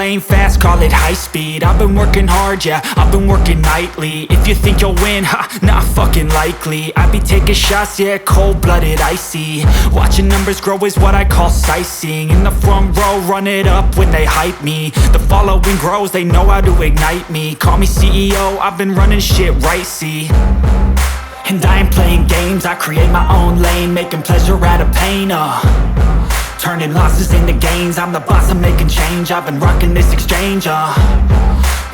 lane fast, call it high speed. I've been working hard, yeah, I've been working nightly. If you think you'll win, ha, not fucking likely. I be taking shots, yeah, cold-blooded, icy. Watching numbers grow is what I call sightseeing. In the front row, run it up when they hype me. The following grows, they know how to ignite me. Call me CEO, I've been running shit right, see. And I ain't playing games, I create my own lane, making pleasure out of pain, turning losses into gains. I'm the boss, I'm making change. I've been rocking this exchange,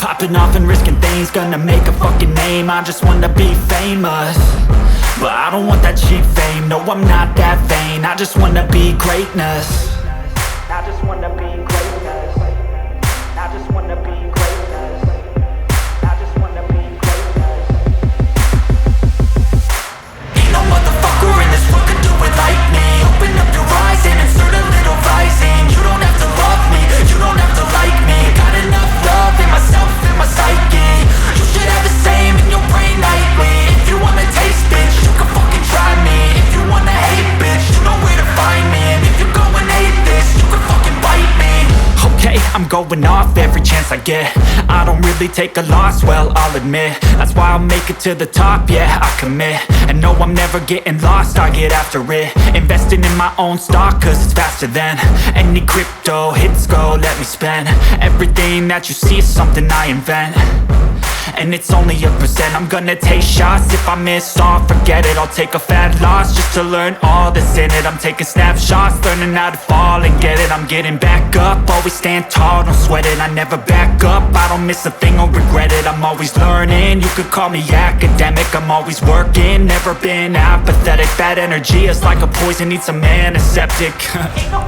popping off and risking things. Gonna make a fucking name, I just wanna be famous. But I don't want that cheap fame, no I'm not that vain. I just wanna be greatness. I just wanna be greatness. I just wanna be greatness. I just wanna be greatness. Ain't no motherfucker in this world could do it like me. Open up your eyes and insert a little rising. You don't have to love me, you don't have to like me. Got enough love in myself, in my psyche. You should have the same in your brain nightly. If you wanna taste, bitch, you can fucking try me. If you wanna hate, bitch, you know where to find me. And if you go and hate this, you can fucking bite me. Okay, I'm going off every chance I get. I don't really take a loss, well, I'll admit. That's why I'll make it to the top, yeah, I commit. And no, I'm never getting lost, I get after it. Investing in my own stock, cause it's faster than any crypto hits go, let me spend. Everything that you see is something I invent. And it's only a percent. I'm gonna take shots. If I miss all, forget it. I'll take a fat loss just to learn all that's in it. I'm taking snapshots, learning how to fall and get it. I'm getting back up, always stand tall, don't sweat it. I never back up, I don't miss a thing or regret it. I'm always learning, you could call me academic. I'm always working, never been apathetic. Bad energy is like a poison, needs a antiseptic. Ain't no